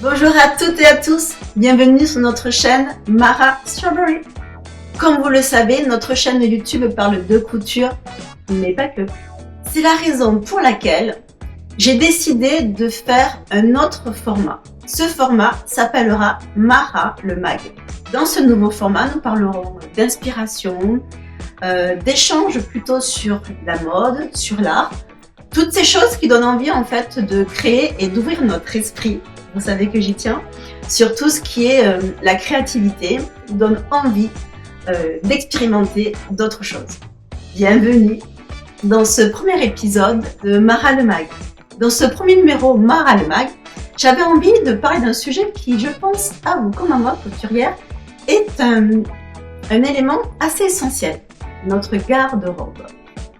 Bonjour à toutes et à tous, bienvenue sur notre chaîne Mara Strawberry. Comme vous le savez, notre chaîne YouTube parle de couture, mais pas que. C'est la raison pour laquelle j'ai décidé de faire un autre format. Ce format s'appellera Mara le Mag. Dans ce nouveau format, nous parlerons d'inspiration, d'échanges plutôt sur la mode, sur l'art, toutes ces choses qui donnent envie en fait de créer et d'ouvrir notre esprit. Vous savez que j'y tiens, sur tout ce qui est la créativité, donne envie d'expérimenter d'autres choses. Bienvenue dans ce premier épisode de Mara le Mag. Dans ce premier numéro Mara le Mag, j'avais envie de parler d'un sujet qui, je pense, à vous comme à moi, couturière, est un élément assez essentiel, notre garde-robe.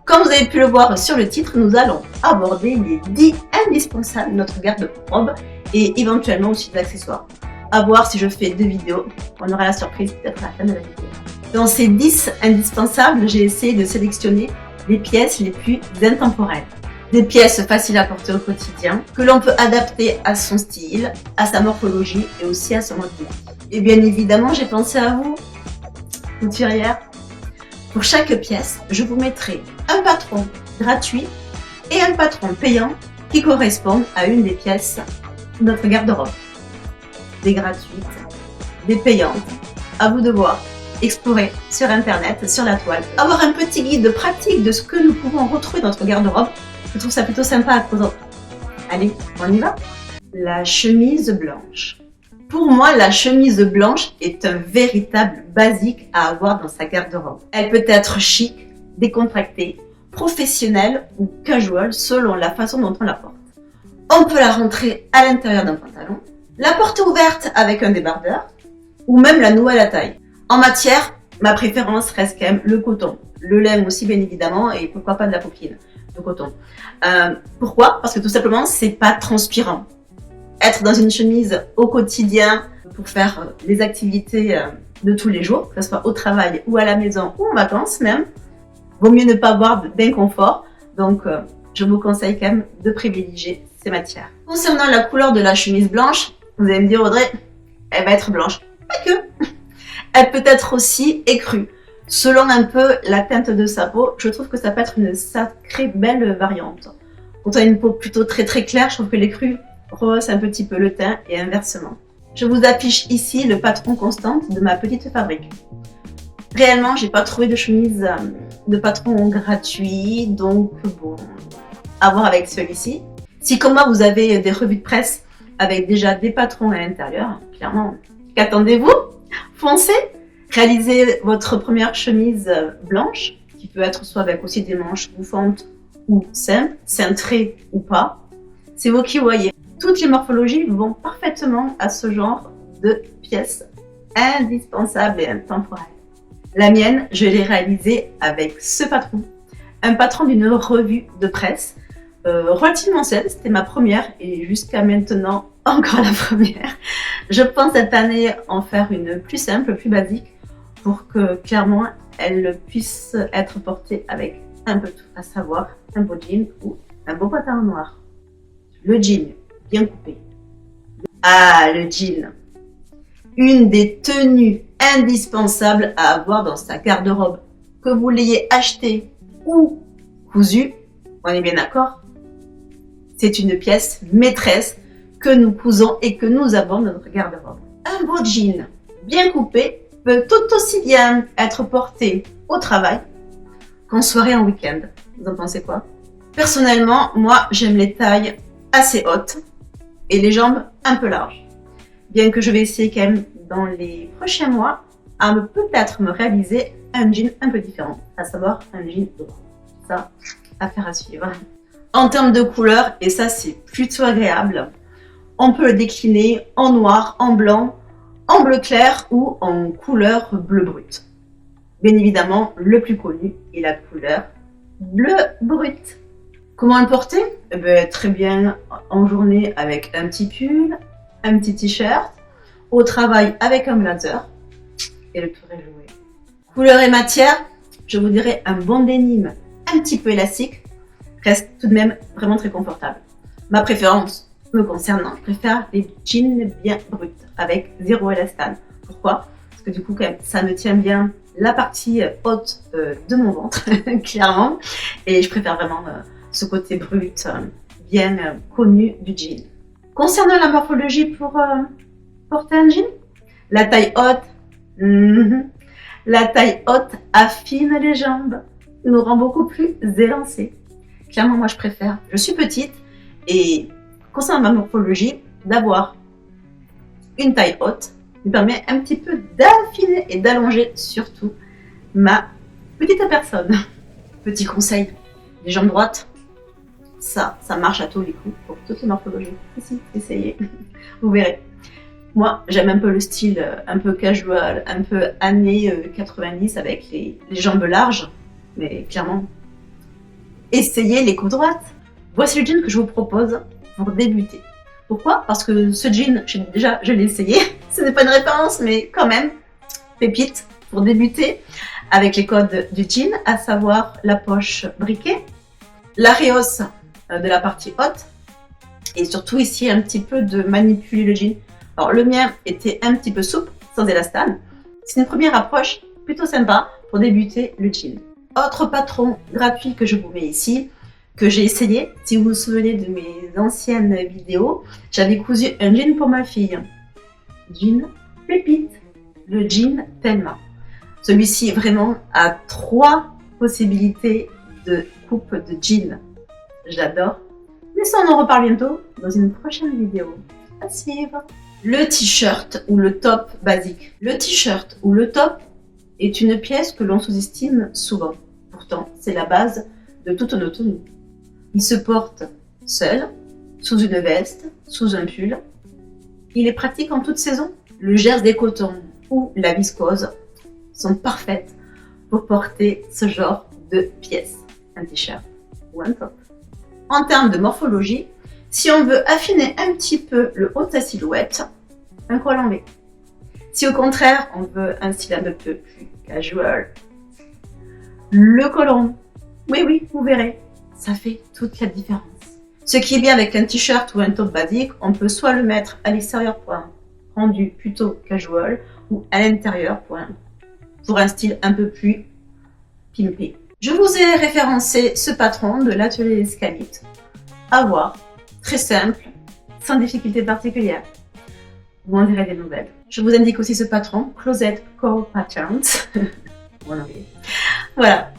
Comme vous avez pu le voir sur le titre, nous allons aborder les 10 indispensables de notre garde-robe et éventuellement aussi des accessoires. À voir si je fais 2 vidéos, on aura la surprise peut-être à la fin de la vidéo. Dans ces 10 indispensables, j'ai essayé de sélectionner les pièces les plus intemporelles. Des pièces faciles à porter au quotidien, que l'on peut adapter à son style, à sa morphologie et aussi à son mode de vie. Et bien évidemment, j'ai pensé à vous, couturière. Pour chaque pièce, je vous mettrai un patron gratuit et un patron payant qui correspondent à une des pièces de notre garde-robe. Des gratuites, des payantes. À vous de voir, explorer sur internet, sur la toile, avoir un petit guide pratique de ce que nous pouvons retrouver dans notre garde-robe. Je trouve ça plutôt sympa à présenter. Allez, on y va. La chemise blanche. Pour moi, la chemise blanche est un véritable basique à avoir dans sa garde-robe. Elle peut être chic, décontractée, professionnelle ou casual selon la façon dont on la porte. On peut la rentrer à l'intérieur d'un pantalon, la porter ouverte avec un débardeur ou même la nouer à la taille. En matière, ma préférence reste quand même le coton. Le laine aussi bien évidemment et pourquoi pas de la popeline de coton. Pourquoi ? Parce que tout simplement, c'est pas transpirant. Être dans une chemise au quotidien pour faire les activités de tous les jours, que ce soit au travail ou à la maison ou en vacances même, vaut mieux ne pas avoir d'inconfort. Donc, je vous conseille quand même de privilégier ces matières. Concernant la couleur de la chemise blanche, vous allez me dire Audrey, elle va être blanche. Pas que. Elle peut être aussi écrue. Selon un peu la teinte de sa peau, je trouve que ça peut être une sacrée belle variante. Quand on a une peau plutôt très claire, je trouve que l'écrue rehausse un petit peu le teint et inversement. Je vous affiche ici le patron constant de ma petite fabrique. Réellement, j'ai pas trouvé de chemise de patron gratuit, donc bon, à voir avec celui-ci. Si comme moi vous avez des revues de presse avec déjà des patrons à l'intérieur, clairement, qu'attendez-vous? Foncez! Réalisez votre première chemise blanche, qui peut être soit avec aussi des manches bouffantes ou simples, cintrées ou pas. C'est vous qui voyez. Toutes les morphologies vont parfaitement à ce genre de pièces indispensables et intemporelles. La mienne, je l'ai réalisée avec ce patron. Un patron d'une revue de presse, relativement ancienne, c'était ma première et jusqu'à maintenant encore la première. Je pense cette année en faire une plus simple, plus basique, pour que clairement elle puisse être portée avec un peu tout, à savoir un beau jean ou un beau pantalon noir. Le jean, bien coupé. Ah, le jean. Une des tenues indispensables à avoir dans sa garde-robe. Que vous l'ayez acheté ou cousu, on est bien d'accord. C'est une pièce maîtresse que nous cousons et que nous avons dans notre garde-robe. Un beau jean bien coupé peut tout aussi bien être porté au travail qu'en soirée en week-end. Vous en pensez quoi? Personnellement, moi, j'aime les tailles assez hautes et les jambes un peu larges. Bien que je vais essayer quand même dans les prochains mois à peut-être me réaliser un jean un peu différent, à savoir un jean droit. Ça, affaire à suivre. En termes de couleur, et ça c'est plutôt agréable, on peut le décliner en noir, en blanc, en bleu clair ou en couleur bleu brut. Bien évidemment, le plus connu est la couleur bleu brut. Comment le porter? Très bien en journée avec un petit pull, un petit t-shirt, au travail avec un blazer et le tour est joué. Couleur et matière, je vous dirais un bon denim un petit peu élastique reste tout de même vraiment très confortable. Ma préférence, Me concernant, je préfère les jeans bien bruts, avec zéro élastane. Pourquoi? Parce que du coup, quand même, ça me tient bien la partie haute de mon ventre, clairement. Et je préfère vraiment ce côté brut, bien connu du jean. Concernant la morphologie pour porter un jean, la taille haute, la taille haute affine les jambes, nous rend beaucoup plus élancés. Clairement, moi, je préfère. Je suis petite et concernant ma morphologie, d'avoir une taille haute me permet un petit peu d'affiner et d'allonger surtout ma petite personne. Petit conseil, les jambes droites, ça marche à tous les coups pour toutes les morphologies. Ici, essayez, vous verrez. Moi, j'aime un peu le style un peu casual, un peu années 90 avec les jambes larges, mais clairement, essayez les coups droites. Voici le jean que je vous propose pour débuter. Pourquoi? Parce que ce jean, je l'ai essayé. Ce n'est pas une référence, mais quand même, pépite pour débuter avec les codes du jean, à savoir la poche briquet, la rehausse de la partie haute, et surtout ici un petit peu de manipuler le jean. Alors le mien était un petit peu souple, sans élastane. C'est une première approche plutôt sympa pour débuter le jean. Autre patron gratuit que je vous mets ici, que j'ai essayé. Si vous vous souvenez de mes anciennes vidéos, j'avais cousu un jean pour ma fille. Jean pépite, le jean Thelma. Celui-ci vraiment a 3 possibilités de coupe de jean. J'adore. Mais ça, on en reparle bientôt dans une prochaine vidéo. À suivre. Le t-shirt ou le top basique. Le t-shirt ou le top est une pièce que l'on sous-estime souvent. Pourtant, c'est la base de toute notre tenue. Il se porte seul, sous une veste, sous un pull. Il est pratique en toute saison. Le jersey coton ou la viscose sont parfaites pour porter ce genre de pièces. Un t-shirt ou un top. En termes de morphologie, si on veut affiner un petit peu le haut de sa silhouette, un col en V. Si au contraire, on veut un style un peu plus casual, le collant. Oui, vous verrez, ça fait toute la différence. Ce qui est bien avec un t-shirt ou un top basique, on peut soit le mettre à l'extérieur pour un rendu plutôt casual ou à l'intérieur pour un style un peu plus pimpé. Je vous ai référencé ce patron de l'atelier Escalite. À voir, très simple, sans difficulté particulière. Vous en direz des nouvelles. Je vous indique aussi ce patron, Closet Core Patterns. Voilà.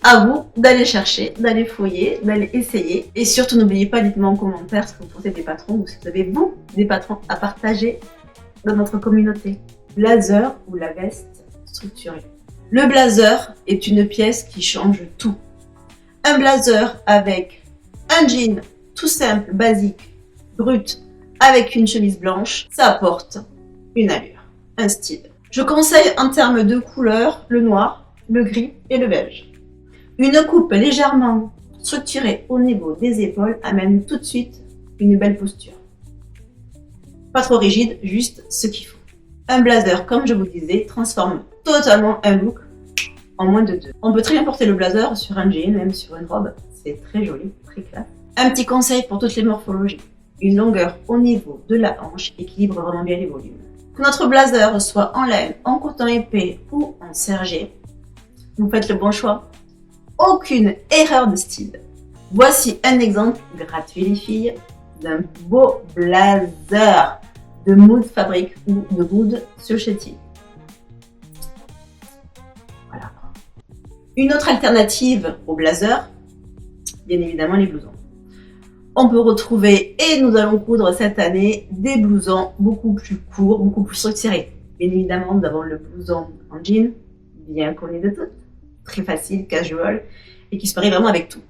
À vous d'aller chercher, d'aller fouiller, d'aller essayer. Et surtout, n'oubliez pas, dites-moi en commentaire ce que vous pensez des patrons ou si vous avez, vous, des patrons à partager dans notre communauté. Blazer ou la veste structurée. Le blazer est une pièce qui change tout. Un blazer avec un jean tout simple, basique, brut, avec une chemise blanche, ça apporte une allure, un style. Je conseille en termes de couleurs le noir, le gris et le beige. Une coupe légèrement structurée au niveau des épaules amène tout de suite une belle posture. Pas trop rigide, juste ce qu'il faut. Un blazer, comme je vous disais, transforme totalement un look en moins de 2. On peut très bien porter le blazer sur un jean, même sur une robe. C'est très joli, très classe. Un petit conseil pour toutes les morphologies. Une longueur au niveau de la hanche équilibre vraiment bien les volumes. Que notre blazer soit en laine, en coton épais ou en sergé, vous faites le bon choix. Aucune erreur de style. Voici un exemple gratuit les filles d'un beau blazer de Mood Fabric ou de Mood Society. Voilà. Une autre alternative au blazer, bien évidemment les blousons. On peut retrouver, et nous allons coudre cette année, des blousons beaucoup plus courts, beaucoup plus structurés. Bien évidemment, nous avons le blouson en jean, bien connu de toutes, très facile, casual, et qui se marie vraiment avec tout.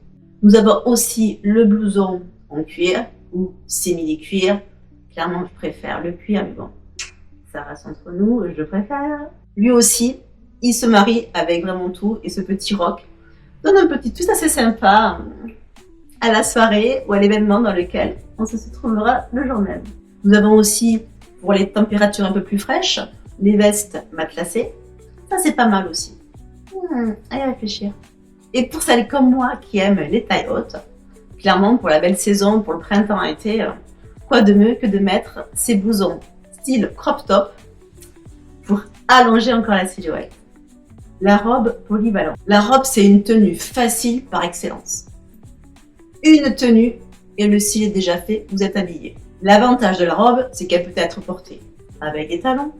Nous avons aussi le blouson en cuir, ou simili-cuir. Clairement, je préfère le cuir, mais bon, ça reste entre nous, je préfère. Lui aussi, il se marie avec vraiment tout, et ce petit rock donne un petit twist assez sympa à la soirée ou à l'événement dans lequel on se trouvera le jour même. Nous avons aussi, pour les températures un peu plus fraîches, les vestes matelassées. Ça, c'est pas mal aussi. À y réfléchir. Et pour celles comme moi qui aiment les tailles hautes, clairement, pour la belle saison, pour le printemps-été, Quoi de mieux que de mettre ces blousons style crop top pour allonger encore la silhouette. La robe polyvalente. La robe, c'est une tenue facile par excellence. Une tenue et le style est déjà fait, vous êtes habillé. L'avantage de la robe, c'est qu'elle peut être portée avec des talons,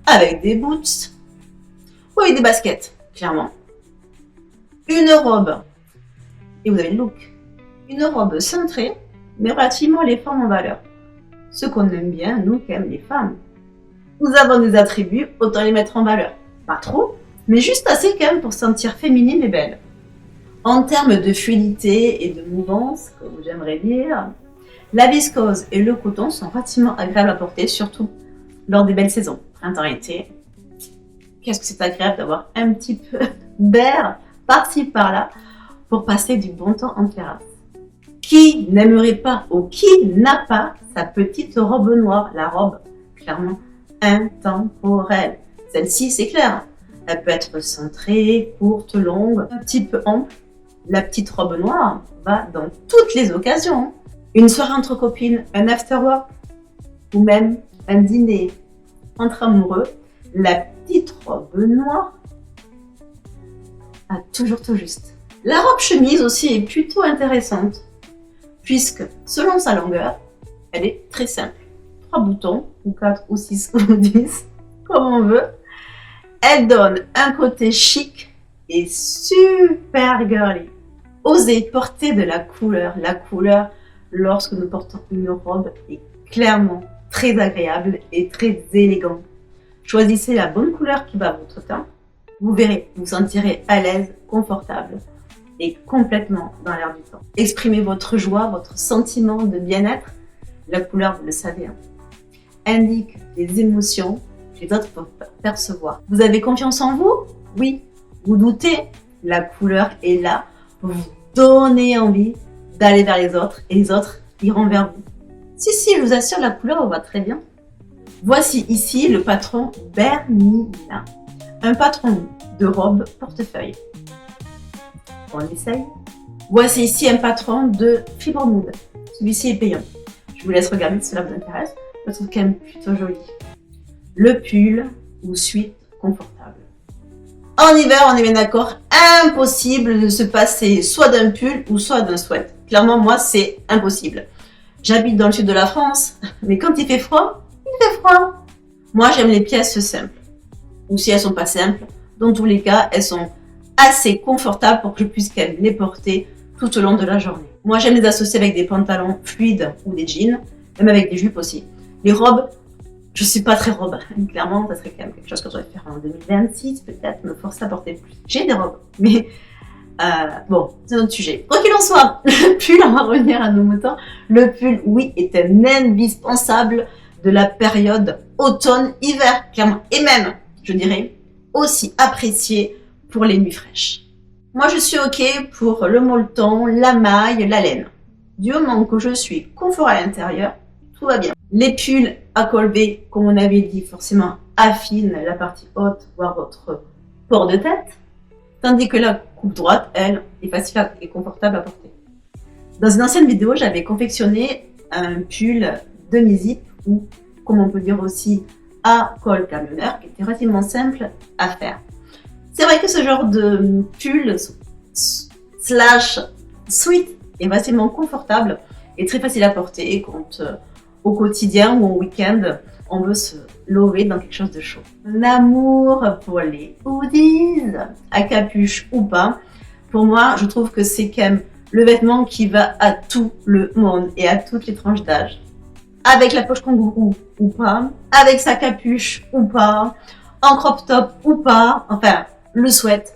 avec des boots ou avec des baskets, clairement. Une robe, et vous avez le look, une robe centrée, mais relativement les formes en valeur. Ce qu'on aime bien, nous qui aimons les femmes. Nous avons des attributs, autant les mettre en valeur. Pas trop, mais juste assez quand même pour se sentir féminine et belle. En termes de fluidité et de mouvance, comme j'aimerais dire, la viscose et le coton sont relativement agréables à porter, surtout lors des belles saisons, printemps-été. Qu'est-ce que c'est agréable d'avoir un petit peu d'air par-ci par-là pour passer du bon temps en terrasse. Qui n'aimerait pas ou qui n'a pas sa petite robe noire, la robe clairement intemporelle. Celle-ci, c'est clair, elle peut être centrée, courte, longue, un petit peu ample. La petite robe noire va dans toutes les occasions. Une soirée entre copines, un after-work ou même un dîner entre amoureux, la petite robe noire a toujours tout juste. La robe chemise aussi est plutôt intéressante puisque selon sa longueur, elle est très simple. 3 boutons, ou 4, ou 6, ou 10, comme on veut. Elle donne un côté chic et super girly. Osez porter de la couleur. La couleur, lorsque nous portons une robe, est clairement très agréable et très élégante. Choisissez la bonne couleur qui va à votre teint. Vous verrez, vous vous sentirez à l'aise, confortable et complètement dans l'air du temps. Exprimez votre joie, votre sentiment de bien-être. La couleur, vous le savez, indique les émotions que les autres peuvent percevoir. Vous avez confiance en vous? Oui. Vous doutez? La couleur est là pour vous donner envie d'aller vers les autres et les autres iront vers vous. Si, je vous assure, la couleur va très bien. Voici ici le patron Bernina. Un patron de robe portefeuille. On essaye. Voici ici un patron de fibre mood. Celui-ci est payant. Je vous laisse regarder si cela vous intéresse. Je trouve quand même plutôt joli. Le pull ou suite confortable. En hiver, on est bien d'accord, impossible de se passer soit d'un pull ou soit d'un sweat. Clairement, moi, c'est impossible. J'habite dans le sud de la France, mais quand il fait froid, il fait froid. Moi, j'aime les pièces simples. Ou si elles sont pas simples, dans tous les cas, elles sont assez confortables pour que je puisse quand même les porter tout au long de la journée. Moi, j'aime les associer avec des pantalons fluides ou des jeans, même avec des jupes aussi. Les robes, je suis pas très robe. Clairement, ça serait quand même quelque chose que je devrais faire en 2026, peut-être me forcer à porter plus. J'ai des robes, mais bon, c'est un autre sujet. Quoi qu'il en soit, le pull, on va revenir à nos moutons. Le pull, oui, est un indispensable de la période automne-hiver, clairement. Et même, je dirais, aussi apprécié pour les nuits fraîches. Moi, je suis OK pour le molleton, la maille, la laine. Du moment que je suis confort à l'intérieur, tout va bien. Les pulls à col V, comme on avait dit, forcément affinent la partie haute, voire votre port de tête. Tandis que la coupe droite, elle, est facile et confortable à porter. Dans une ancienne vidéo, j'avais confectionné un pull demi-zip ou, comme on peut dire aussi, à col camionneur, qui était relativement simple à faire. C'est vrai que ce genre de pull slash sweat est facilement confortable et très facile à porter quand au quotidien ou au week-end, on veut se lever dans quelque chose de chaud. Un amour pour les hoodies, à capuche ou pas. Pour moi, je trouve que c'est quand même le vêtement qui va à tout le monde et à toutes les tranches d'âge. Avec la poche kangourou ou pas, avec sa capuche ou pas, en crop top ou pas, enfin, le sweat.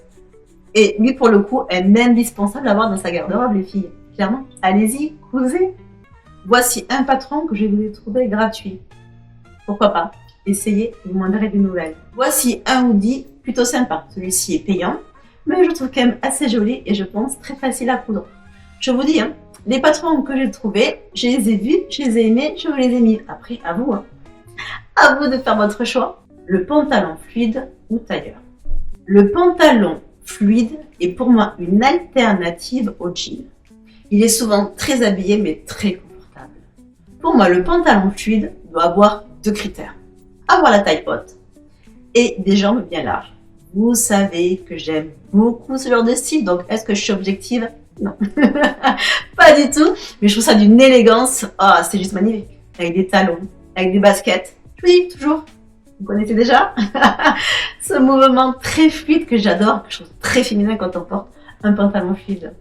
Et lui, pour le coup, est indispensable à avoir dans sa garde-robe, les filles. Clairement, allez-y, cousez. Voici un patron que je vous ai trouvé gratuit. Pourquoi pas? Essayez, vous m'en darez des nouvelles. Voici un hoodie plutôt sympa. Celui-ci est payant, mais je trouve quand même assez joli et je pense très facile à coudre. Je vous dis, les patrons que j'ai trouvés, je les ai vus, je les ai aimés, je vous les ai mis. Après, à vous. À vous de faire votre choix. Le pantalon fluide ou tailleur. Le pantalon fluide est pour moi une alternative au jean. Il est souvent très habillé mais très confortable. Pour moi, le pantalon fluide doit avoir 2 critères. Avoir la taille haute et des jambes bien larges. Vous savez que j'aime beaucoup ce genre de style, donc est-ce que je suis objective? Non, pas du tout, mais je trouve ça d'une élégance. Ah, c'est juste magnifique. Avec des talons, avec des baskets. Oui, toujours. Vous connaissez déjà ce mouvement très fluide que j'adore, que je trouve très féminin quand on porte un pantalon fluide.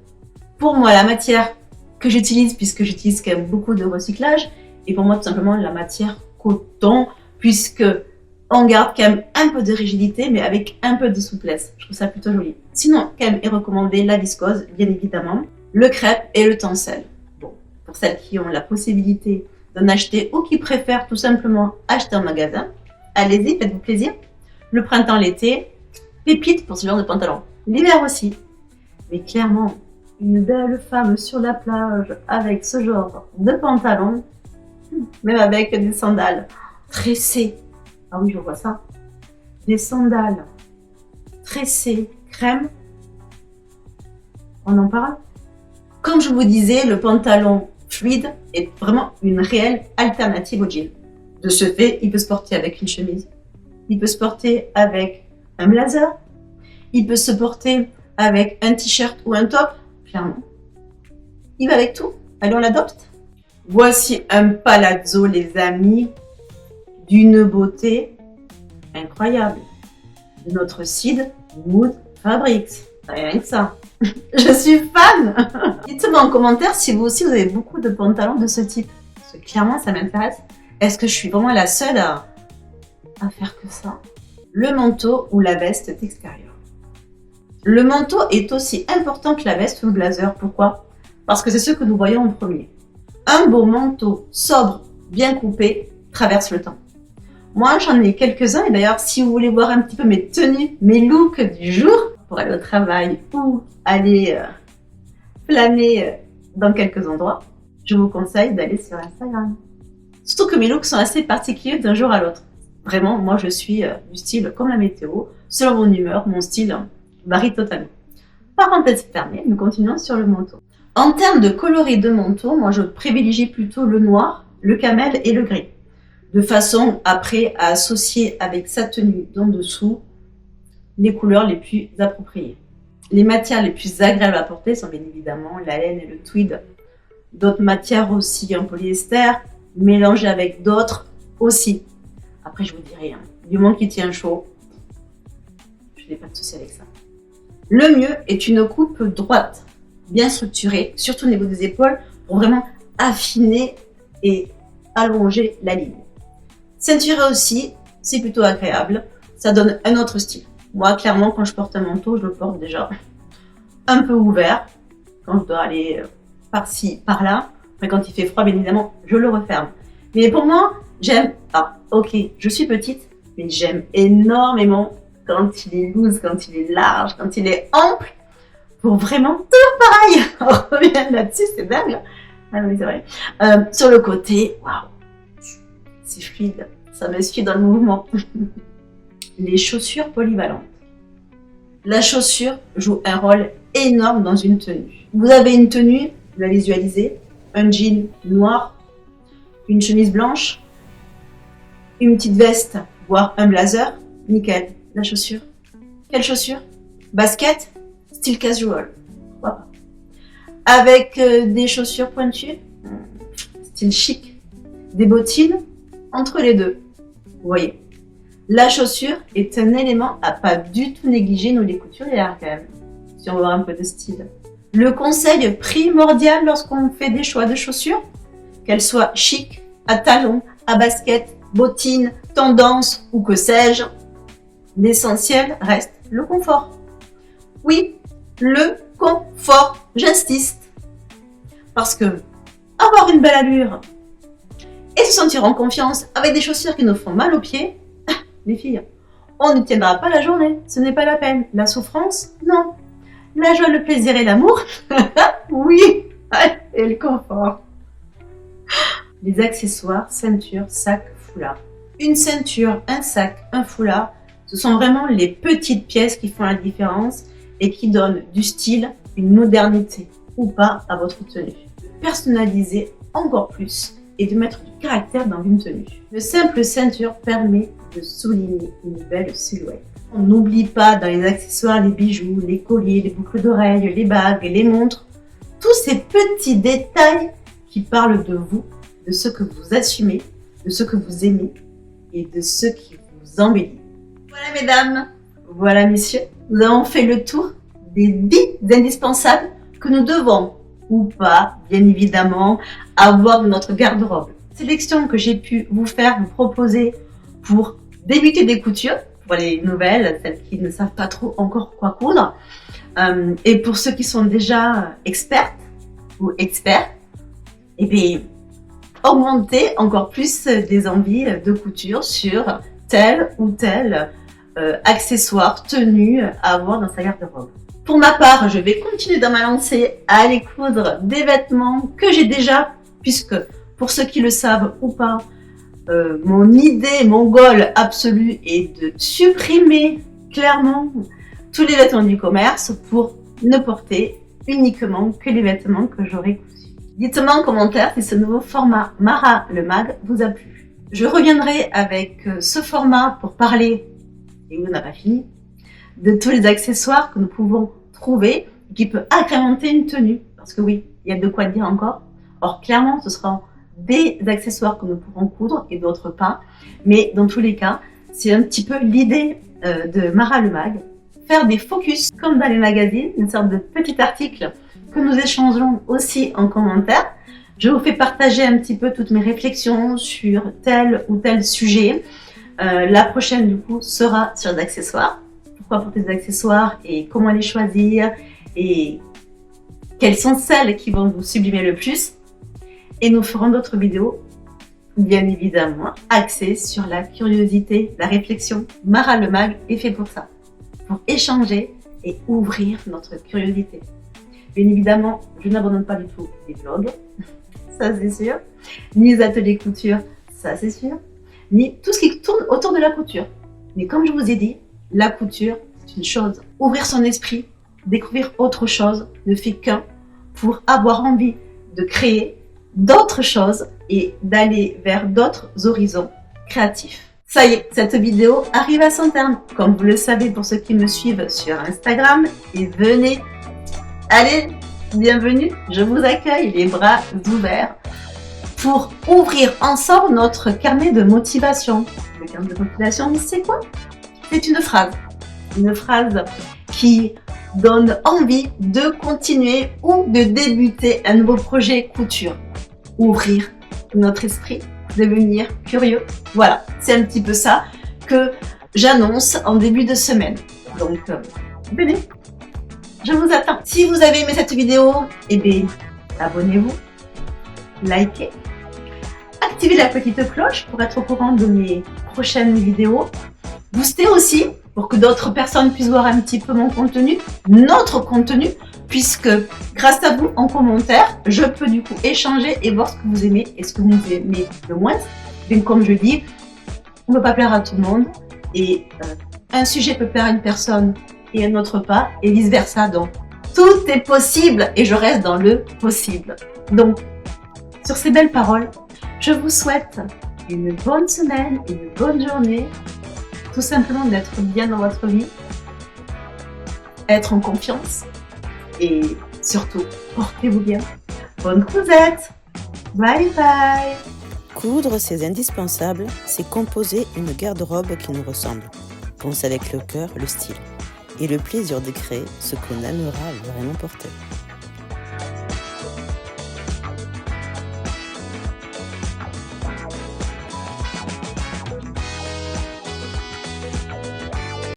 Pour moi, la matière que j'utilise, puisque j'utilise quand même beaucoup de recyclage, et pour moi tout simplement la matière coton, puisque on garde quand même un peu de rigidité, mais avec un peu de souplesse. Je trouve ça plutôt joli. Sinon, quand même, est recommandé la viscose, bien évidemment, le crêpe et le tencel. Bon, pour celles qui ont la possibilité d'en acheter ou qui préfèrent tout simplement acheter en magasin, allez-y, faites-vous plaisir. Le printemps, l'été, pépite pour ce genre de pantalon. L'hiver aussi. Mais clairement, une belle femme sur la plage avec ce genre de pantalon, même avec des sandales tressées. Ah oui, je vois ça. Des sandales tressées, crème. On en parle. Comme je vous disais, le pantalon fluide est vraiment une réelle alternative au jean. De ce fait, il peut se porter avec une chemise. Il peut se porter avec un blazer. Il peut se porter avec un t-shirt ou un top, clairement. Il va avec tout. Allez, on l'adopte. Voici un palazzo, les amis, d'une beauté incroyable. De notre Seed Mood Fabrics. Rien que ça. Je suis fan. Dites-moi en commentaire si vous aussi vous avez beaucoup de pantalons de ce type. Parce que clairement, ça m'intéresse. Est-ce que je suis vraiment la seule à faire que ça? Le manteau ou la veste extérieure. Le manteau est aussi important que la veste ou le blazer. Pourquoi? Parce que c'est ce que nous voyons en premier. Un beau manteau sobre, bien coupé, traverse le temps. Moi, j'en ai quelques-uns. Et d'ailleurs, si vous voulez voir un petit peu mes tenues, mes looks du jour, pour aller au travail ou aller flâner dans quelques endroits, je vous conseille d'aller sur Instagram. Surtout que mes looks sont assez particuliers d'un jour à l'autre. Vraiment, moi, je suis du style comme la météo. Selon mon humeur, mon style varie totalement. Parenthèse fermée, nous continuons sur le manteau. En termes de coloris de manteau, moi, je privilégie plutôt le noir, le camel et le gris. De façon, après, à associer avec sa tenue d'en dessous les couleurs les plus appropriées. Les matières les plus agréables à porter sont bien évidemment la laine et le tweed. D'autres matières aussi en polyester, mélangées avec d'autres aussi. Après, je vous dirai, du moment qu'il tient chaud, je n'ai pas de souci avec ça. Le mieux est une coupe droite, bien structurée, surtout au niveau des épaules, pour vraiment affiner et allonger la ligne. Ceinturée aussi, c'est plutôt agréable, ça donne un autre style. Moi, clairement, quand je porte un manteau, je le porte déjà un peu ouvert, quand je dois aller par-ci, par-là. Après, quand il fait froid, bien évidemment, je le referme. Mais pour moi, j'aime... Ah, ok, je suis petite, mais j'aime énormément quand il est loose, quand il est large, quand il est ample, pour vraiment toujours pareil. On revient là-dessus, c'est dingue. Ah oui, c'est vrai. Sur le côté, waouh, c'est fluide, ça me suit dans le mouvement. Les chaussures polyvalentes. La chaussure joue un rôle énorme dans une tenue. Vous avez une tenue, vous la visualisez, un jean noir, une chemise blanche, une petite veste, voire un blazer, nickel. La chaussure. Quelle chaussure? Basket, style casual. Voilà. Avec des chaussures pointues, style chic. Des bottines, entre les deux. Vous voyez. La chaussure est un élément à pas du tout négliger, nous les couturières quand même, si on veut avoir un peu de style. Le conseil primordial lorsqu'on fait des choix de chaussures, qu'elles soient chic, à talons, à basket, bottines, tendance ou que sais-je, l'essentiel reste le confort. Oui, le confort, j'insiste. Parce que avoir une belle allure et se sentir en confiance avec des chaussures qui nous font mal aux pieds, les filles, on ne tiendra pas la journée, ce n'est pas la peine. La souffrance, non. La joie, le plaisir et l'amour, oui, et le confort. Les accessoires, ceinture, sac, foulard. Une ceinture, un sac, un foulard, ce sont vraiment les petites pièces qui font la différence et qui donnent du style, une modernité ou pas à votre tenue. Personnalisez encore plus et de mettre du caractère dans une tenue. Une simple ceinture permet de souligner une belle silhouette. On n'oublie pas dans les accessoires les bijoux, les colliers, les boucles d'oreilles, les bagues, les montres, tous ces petits détails qui parlent de vous, de ce que vous assumez, de ce que vous aimez et de ce qui vous embellit. Voilà mesdames, voilà messieurs, nous avons fait le tour des 10 indispensables que nous devons, ou pas, bien évidemment, avoir dans notre garde-robe. Sélection que j'ai pu vous proposer pour débuter des coutures, pour les nouvelles, celles qui ne savent pas trop encore quoi coudre, et pour ceux qui sont déjà expertes ou experts, et bien, augmenter encore plus des envies de couture sur tel ou tel accessoire, tenue à avoir dans sa garde-robe. Pour ma part, je vais continuer dans ma lancée à aller coudre des vêtements que j'ai déjà, puisque pour ceux qui le savent ou pas, mon idée, mon goal absolu est de supprimer clairement tous les vêtements du commerce pour ne porter uniquement que les vêtements que j'aurai cousus. Dites-moi en commentaire si ce nouveau format Mara le Mag vous a plu. Je reviendrai avec ce format pour parler, et on n'a pas fini, de tous les accessoires que nous pouvons trouver qui peut agrémenter une tenue. Parce que oui, il y a de quoi dire encore. Or, clairement, ce seront des accessoires que nous pourrons coudre et d'autres pas. Mais dans tous les cas, c'est un petit peu l'idée de Mara le Mag. Faire des focus comme dans les magazines, une sorte de petit article que nous échangeons aussi en commentaire. Je vous fais partager un petit peu toutes mes réflexions sur tel ou tel sujet. La prochaine, du coup, sera sur les accessoires. Pourquoi porter des accessoires et comment les choisir et quelles sont celles qui vont vous sublimer le plus. Et nous ferons d'autres vidéos, bien évidemment, axées sur la curiosité, la réflexion. Mara le Mag est fait pour ça, pour échanger et ouvrir notre curiosité. Bien évidemment, je n'abandonne pas du tout les vlogs, ça c'est sûr, ni les ateliers couture, ça c'est sûr, ni tout ce qui tourne autour de la couture. Mais comme je vous ai dit, la couture, c'est une chose. Ouvrir son esprit, découvrir autre chose, ne fait qu'un pour avoir envie de créer d'autres choses et d'aller vers d'autres horizons créatifs. Ça y est, cette vidéo arrive à son terme. Comme vous le savez pour ceux qui me suivent sur Instagram, et venez, allez, bienvenue, je vous accueille les bras ouverts pour ouvrir ensemble notre carnet de motivation. Le carnet de motivation, c'est quoi? C'est une phrase qui donne envie de continuer ou de débuter un nouveau projet couture. Ouvrir notre esprit, devenir curieux. Voilà, c'est un petit peu ça que j'annonce en début de semaine. Donc, venez, je vous attends. Si vous avez aimé cette vidéo, eh bien, abonnez-vous, likez, activez la petite cloche pour être au courant de mes prochaines vidéos. Boostez aussi pour que d'autres personnes puissent voir un petit peu mon contenu, notre contenu, puisque grâce à vous en commentaire, je peux du coup échanger et voir ce que vous aimez et ce que vous aimez le moins. Donc comme je dis, on ne peut pas plaire à tout le monde et un sujet peut plaire à une personne et un autre pas et vice versa. Donc tout est possible et je reste dans le possible. Donc sur ces belles paroles, je vous souhaite une bonne semaine, une bonne journée. Tout simplement d'être bien dans votre vie, être en confiance et surtout, portez-vous bien. Bonne cousette. Bye bye. Coudre, c'est indispensable, c'est composer une garde-robe qui nous ressemble. Pense avec le cœur, le style et le plaisir de créer ce qu'on aimera vraiment porter.